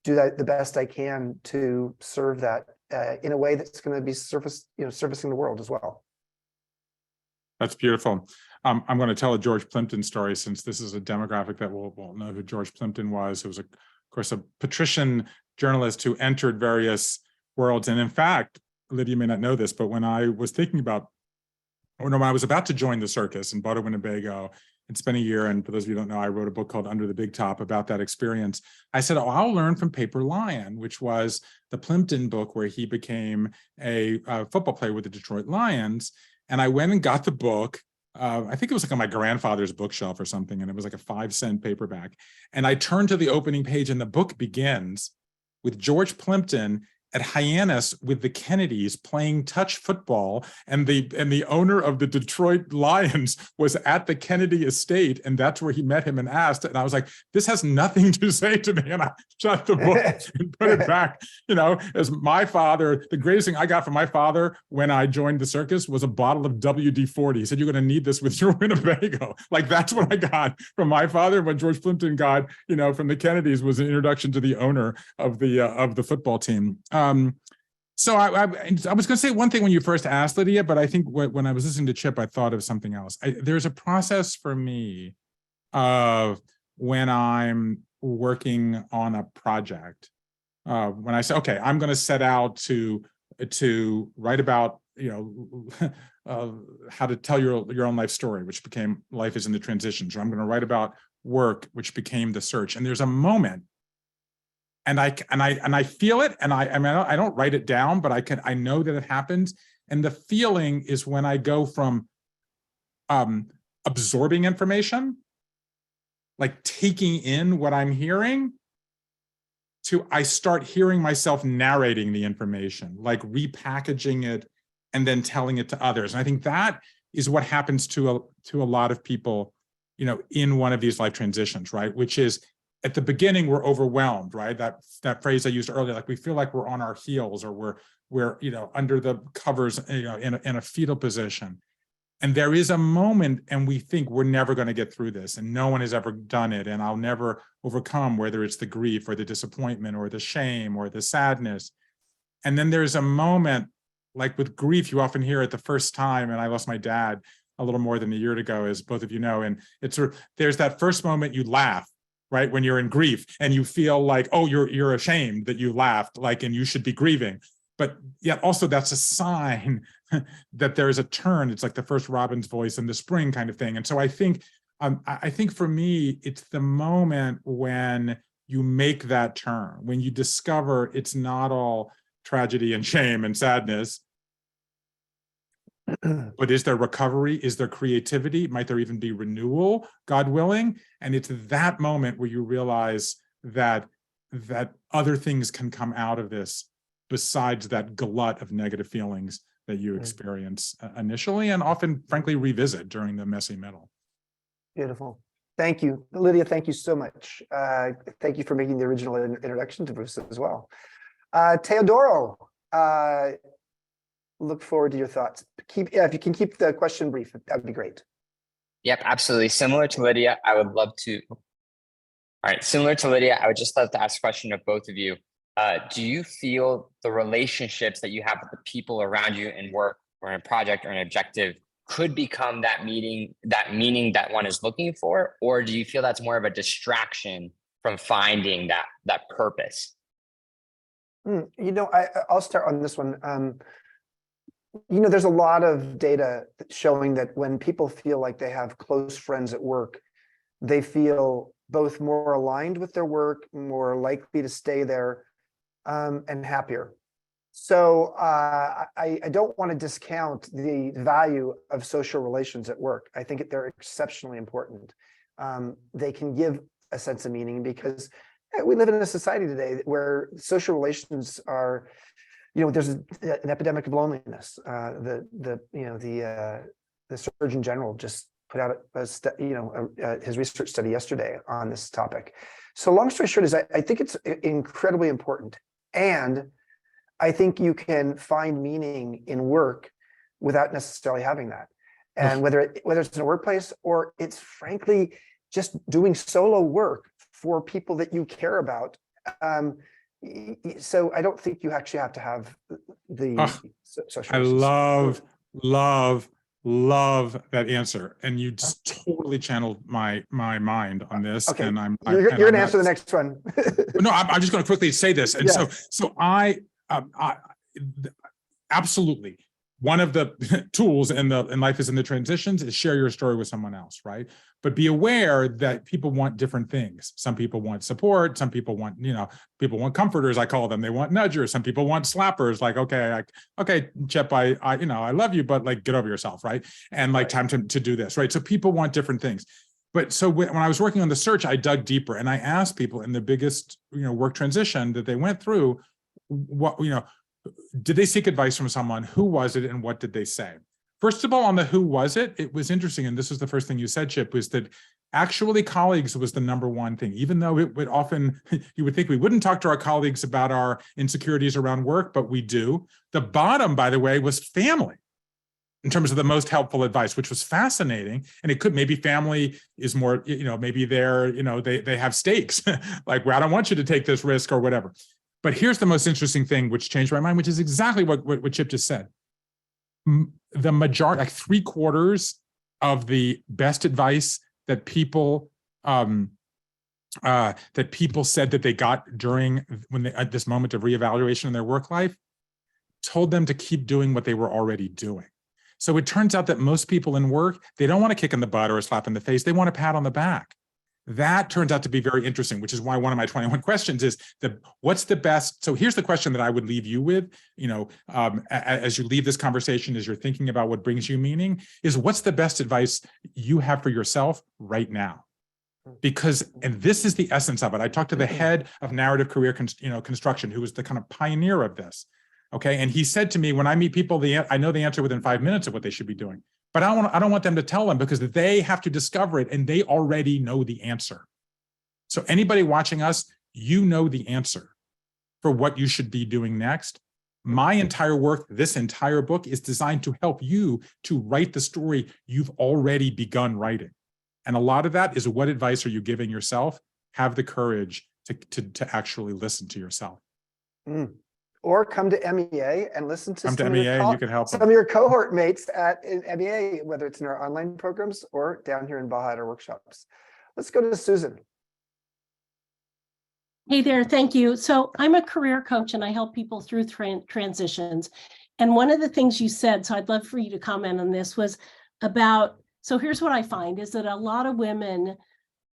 do that the best I can to serve that in a way that's going to be servicing the world as well. That's beautiful. I'm going to tell a George Plimpton story, since this is a demographic that will know who George Plimpton was. He was, of course, a patrician journalist who entered various worlds. And in fact, Lydia may not know this, but when I was thinking about, when I was about to join the circus in Bodo, Winnebago, and spent a year, and for those of you who don't know, I wrote a book called Under the Big Top about that experience. I said, I'll learn from Paper Lion, which was the Plimpton book where he became a football player with the Detroit Lions. And I went and got the book. I think it was like on my grandfather's bookshelf or something, and it was like a 5-cent paperback. And I turned to the opening page, and the book begins with George Plimpton at Hyannis with the Kennedys playing touch football, and the owner of the Detroit Lions was at the Kennedy estate, and that's where he met him and asked. And I was like, this has nothing to say to me. And I shut the book and put it back. As my father, the greatest thing I got from my father when I joined the circus was a bottle of WD-40. He said, you're going to need this with your Winnebago. Like, that's what I got from my father. What George Plimpton got, from the Kennedys was an introduction to the owner of the football team. So I was going to say one thing when you first asked, Lydia, but I think when I was listening to Chip, I thought of something else. There's a process for me of when I'm working on a project, when I say, okay, I'm going to set out to write about, how to tell your own life story, which became Life is in the Transitions, or I'm going to write about work, which became The Search. And there's a moment, and I feel it, and I don't write it down, but I know that it happens. And the feeling is when I go from absorbing information, like taking in what I'm hearing, to I start hearing myself narrating the information, like repackaging it and then telling it to others. And I think that is what happens to a lot of people, in one of these life transitions, right? Which is, at the beginning, we're overwhelmed, right? That phrase I used earlier, like we feel like we're on our heels, or we're under the covers, in a fetal position. And there is a moment, and we think we're never going to get through this, and no one has ever done it, and I'll never overcome, whether it's the grief or the disappointment or the shame or the sadness. And then there's a moment, like with grief, you often hear it the first time, and I lost my dad a little more than a year ago, as both of you know, and there's that first moment you laugh, right? When you're in grief and you feel like, oh, you're ashamed that you laughed, like, and you should be grieving. But yet also that's a sign that there is a turn. It's like the first robin's voice in the spring kind of thing. And so I think for me, it's the moment when you make that turn, when you discover it's not all tragedy and shame and sadness, but is there recovery? Is there creativity? Might there even be renewal, God willing? And it's that moment where you realize that other things can come out of this besides that glut of negative feelings that you experience initially and often, frankly, revisit during the messy middle. Beautiful. Thank you. Lydia, thank you so much. Thank you for making the original introduction to Bruce as well. Teodoro, look forward to your thoughts. If you can keep the question brief, that would be great. Yep, absolutely. Similar to Lydia, I would love to. All right, similar to Lydia, I would just love to ask a question of both of you. Do you feel the relationships that you have with the people around you in work or in a project or an objective could become that meaning that one is looking for? Or do you feel that's more of a distraction from finding that purpose? I'll start on this one. There's a lot of data showing that when people feel like they have close friends at work, they feel both more aligned with their work, more likely to stay there, and happier. So I don't want to discount the value of social relations at work. I think they're exceptionally important. They can give a sense of meaning because we live in a society today where social relations are, there's an epidemic of loneliness. The Surgeon General just put out his research study yesterday on this topic. So long story short is I think it's incredibly important. And I think you can find meaning in work without necessarily having that. And whether it's in a workplace or it's frankly just doing solo work for people that you care about. So I don't think you actually have to have the social. I love that answer, and you just totally channeled my mind on this. Okay. And you're going to answer the next one. No, I'm just going to quickly say this. And so I absolutely, one of the tools in life is in the transitions is share your story with someone else, right? But be aware that people want different things. Some people want support. Some people want, people want comforters, I call them. They want nudgers. Some people want slappers, like, okay, Chip, I love you, but like, get over yourself, right? And like, time to do this, right? So people want different things. But so when I was working on the search, I dug deeper and I asked people in the biggest, work transition that they went through, what, did they seek advice from someone? Who was it and what did they say? First of all, on the who was it, it was interesting. And this was the first thing you said, Chip, was that actually colleagues was the number one thing, even though it would often, you would think we wouldn't talk to our colleagues about our insecurities around work, but we do. The bottom, by the way, was family in terms of the most helpful advice, which was fascinating. And it could, maybe family is more, maybe they're, they have stakes, like, well, I don't want you to take this risk or whatever. But here's the most interesting thing, which changed my mind, which is exactly what Chip just said. The majority, like 3/4 of the best advice that people said that they got during at this moment of reevaluation in their work life, told them to keep doing what they were already doing. So it turns out that most people in work, they don't want a kick in the butt or a slap in the face. They want a pat on the back. That turns out to be very interesting, which is why one of my 21 questions is what's the best? So here's the question that I would leave you with, as you leave this conversation, as you're thinking about what brings you meaning, is what's the best advice you have for yourself right now? Because, and this is the essence of it. I talked to the head of narrative career construction, who was the kind of pioneer of this. Okay. And he said to me, when I meet people, I know the answer within 5 minutes of what they should be doing. But I don't want them to tell them because they have to discover it and they already know the answer. So anybody watching us, you know the answer for what you should be doing next. My entire work, this entire book is designed to help you to write the story you've already begun writing. And a lot of that is what advice are you giving yourself? Have the courage to actually listen to yourself. Or come to MEA and listen to some of your cohort mates at MEA, whether it's in our online programs or down here in Baja at our workshops. Let's go to Susan. Hey there, thank you. So I'm a career coach and I help people through transitions. And one of the things you said, so I'd love for you to comment on this, was about, so here's what I find is that a lot of women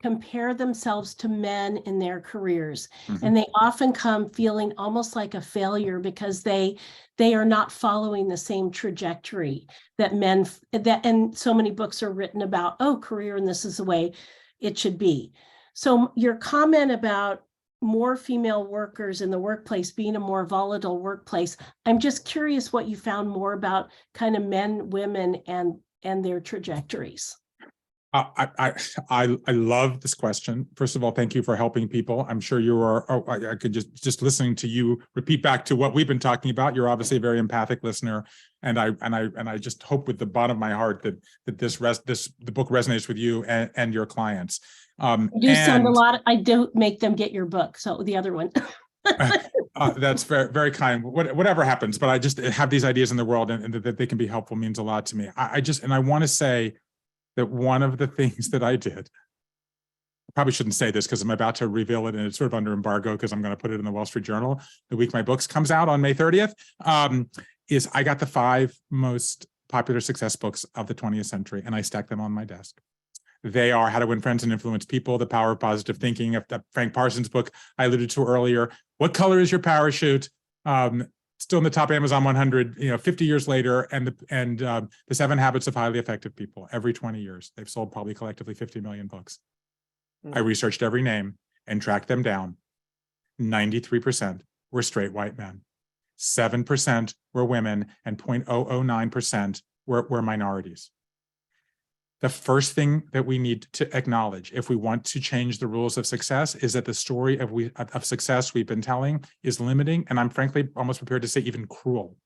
compare themselves to men in their careers, and they often come feeling almost like a failure because they are not following the same trajectory that men, that, and so many books are written about, oh, career, and this is the way it should be. So your comment about more female workers in the workplace being a more volatile workplace, I'm just curious what you found more about kind of men, women, and their trajectories. I love this question. First of all, thank you for helping people. I'm sure you are. Oh, I could just listening to you repeat back to what we've been talking about. You're obviously a very empathic listener, and I just hope with the bottom of my heart that the book resonates with you and your clients. You send a lot. I do make them get your book. So the other one. That's very, very kind. Whatever happens, but I just have these ideas in the world, and that they can be helpful means a lot to me. I want to say that one of the things that I did, I probably shouldn't say this because I'm about to reveal it and it's sort of under embargo because I'm going to put it in the Wall Street Journal the week my books comes out on May 30th, is I got the 5 most popular success books of the 20th century and I stacked them on my desk. They are How to Win Friends and Influence People, The Power of Positive Thinking, Frank Parsons' book I alluded to earlier, What Color is Your Parachute? Still in the top Amazon 100, 50 years later, and the 7 Habits of Highly Effective People. Every 20 years, they've sold probably collectively 50 million books. I researched every name and tracked them down. 93% were straight white men. 7% were women, and 0.009% were minorities. The first thing that we need to acknowledge if we want to change the rules of success is that the story of success we've been telling is limiting, and I'm frankly almost prepared to say even cruel.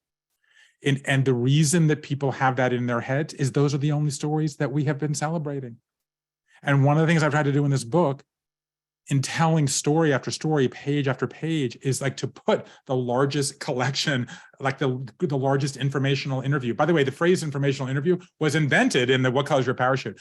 And the reason that people have that in their heads is those are the only stories that we have been celebrating. And one of the things I've tried to do in this book, in telling story after story, page after page, is like to put the largest collection, like the largest informational interview. By the way, the phrase informational interview was invented in the What Color is Your Parachute,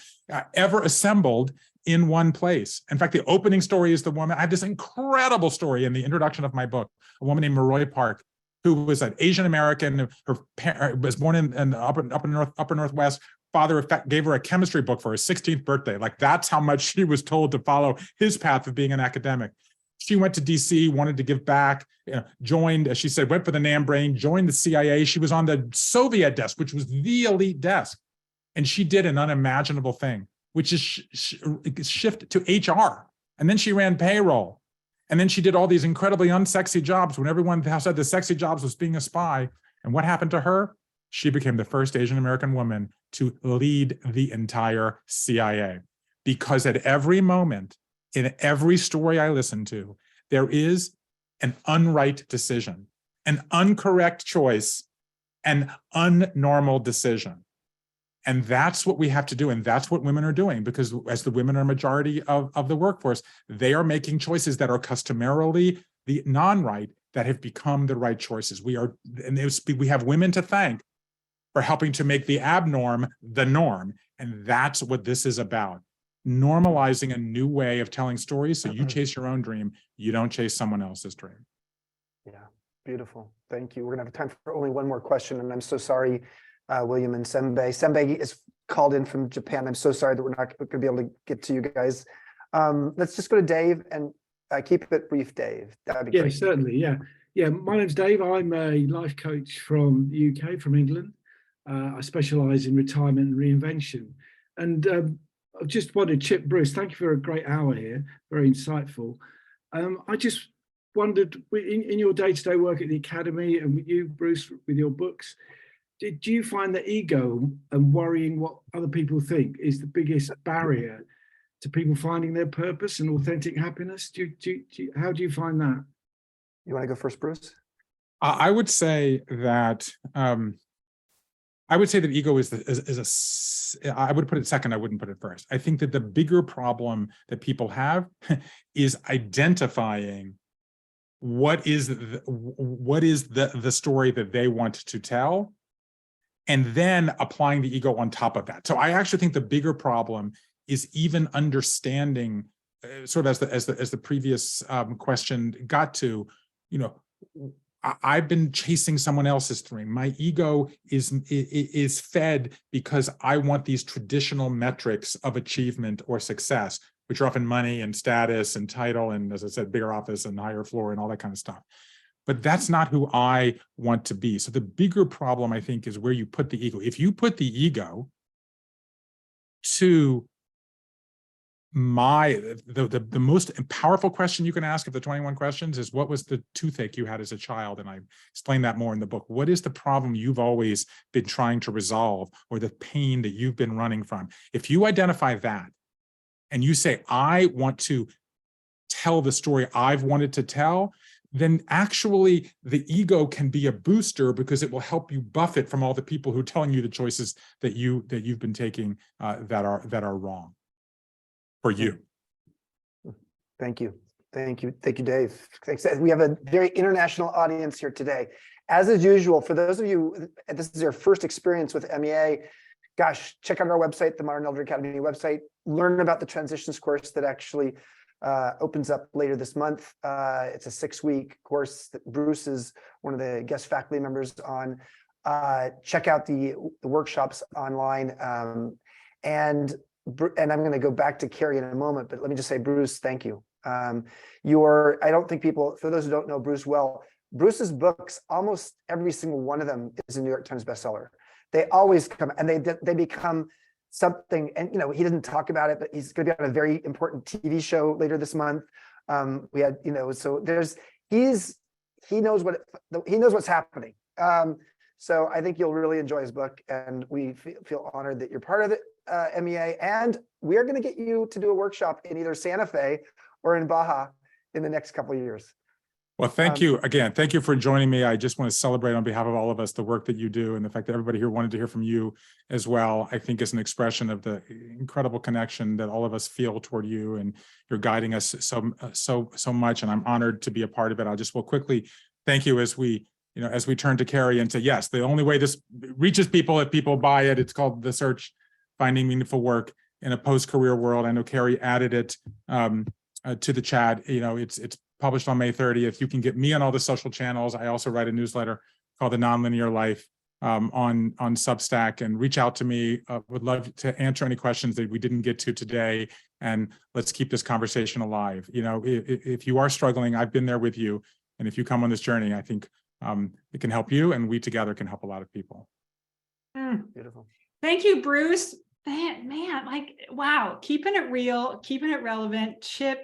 ever assembled in one place. In fact, the opening story is the woman. I have this incredible story in the introduction of my book, a woman named Maroy Park, who was an Asian American. Her parent was born in the upper Northwest. Father gave her a chemistry book for her 16th birthday. Like, that's how much she was told to follow his path of being an academic. She went to DC, wanted to give back, joined, as she said, went for the NAM brain, joined the CIA. She was on the Soviet desk, which was the elite desk. And she did an unimaginable thing, which is shift to HR. And then she ran payroll. And then she did all these incredibly unsexy jobs when everyone said the sexy jobs was being a spy. And what happened to her? She became the first Asian American woman to lead the entire CIA. Because at every moment, in every story I listen to, there is an unright decision, an incorrect choice, an unnormal decision. And that's what we have to do. And that's what women are doing, because as the women are majority of the workforce, they are making choices that are customarily the non-right that have become the right choices. We have women to thank for helping to make the abnorm the norm. And that's what this is about. Normalizing a new way of telling stories so you chase your own dream, you don't chase someone else's dream. Yeah, beautiful. Thank you. We're gonna have time for only one more question, and I'm so sorry, William and Sembe. Sembe is called in from Japan. I'm so sorry that we're not gonna be able to get to you guys. Let's just go to Dave and keep it brief, Dave. That'd be great. Yeah, certainly. Yeah. My name's Dave. I'm a life coach from the UK, from England. I specialize in retirement and reinvention. And I just wanted, Chip, Bruce, thank you for a great hour here, very insightful. I just wondered, in your day-to-day work at the Academy and with you, Bruce, with your books, do you find that ego and worrying what other people think is the biggest barrier to people finding their purpose and authentic happiness? How do you find that? You want to go first, Bruce? I would say that ego I would put it second. I wouldn't put it first. I think that the bigger problem that people have is identifying what is the story that they want to tell, and then applying the ego on top of that. So I actually think the bigger problem is even understanding, sort of as the previous question got to, I've been chasing someone else's dream. My ego is fed because I want these traditional metrics of achievement or success, which are often money and status and title, and as I said, bigger office and higher floor and all that kind of stuff. But that's not who I want to be. So the bigger problem, I think, is where you put the ego. If you put the ego to the most powerful question you can ask of the 21 questions is, what was the toothache you had as a child? And I explain that more in the book. What is the problem you've always been trying to resolve, or the pain that you've been running from? If you identify that and you say, I want to tell the story I've wanted to tell, then actually the ego can be a booster, because it will help you buffet from all the people who are telling you the choices that you've been taking that are wrong for you. Thank you. Thank you, Dave. Thanks. We have a very international audience here today. As is usual, for those of you, this is your first experience with MEA, gosh, check out our website, the Modern Elder Academy website, learn about the transitions course that actually opens up later this month. It's a 6-week course that Bruce is one of the guest faculty members on. Check out the workshops online. And I'm going to go back to Carrie in a moment, but let me just say, Bruce, thank you. I don't think people, for those who don't know Bruce well, Bruce's books, almost every single one of them is a New York Times bestseller. They always come, and they become something. And he didn't talk about it, but he's going to be on a very important TV show later this month. We had, so he knows what's happening. So I think you'll really enjoy his book, and we feel honored that you're part of the MEA. And we are going to get you to do a workshop in either Santa Fe or in Baja in the next couple of years. Well, thank you again. Thank you for joining me. I just want to celebrate on behalf of all of us the work that you do, and the fact that everybody here wanted to hear from you as well. I think is an expression of the incredible connection that all of us feel toward you, and you're guiding us so much. And I'm honored to be a part of it. I just will quickly thank you as we turn to Carrie and say, yes, the only way this reaches people, if people buy it, it's called The Search: Finding Meaningful Work in a Post-Career World. I know Carrie added it to the chat. It's published on May 30th. You can get me on all the social channels. I also write a newsletter called The Nonlinear Life on Substack, and reach out to me. Would love to answer any questions that we didn't get to today, and let's keep this conversation alive. If you are struggling, I've been there with you, and if you come on this journey, I think it can help you, and we together can help a lot of people. Beautiful. Thank you, Bruce. Man, wow, keeping it real, keeping it relevant. Chip,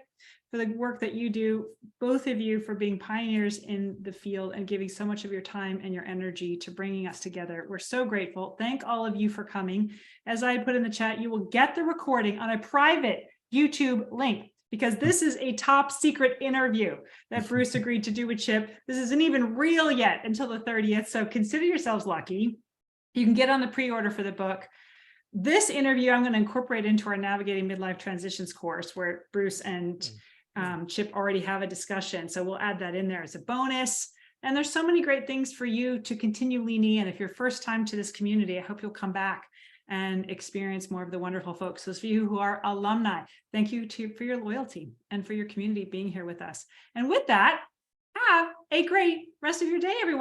for the work that you do, both of you for being pioneers in the field and giving so much of your time and your energy to bringing us together. We're so grateful. Thank all of you for coming. As I put in the chat, you will get the recording on a private YouTube link, because this is a top secret interview that Bruce agreed to do with Chip. This isn't even real yet until the 30th. So consider yourselves lucky. You can get on the pre-order for the book. This interview I'm going to incorporate into our Navigating Midlife Transitions course, where Bruce and Chip already have a discussion. So we'll add that in there as a bonus. And there's so many great things for you to continue leaning in. If you're first time to this community, I hope you'll come back and experience more of the wonderful folks. Those of you who are alumni, thank you for your loyalty and for your community being here with us. And with that, have a great rest of your day, everyone.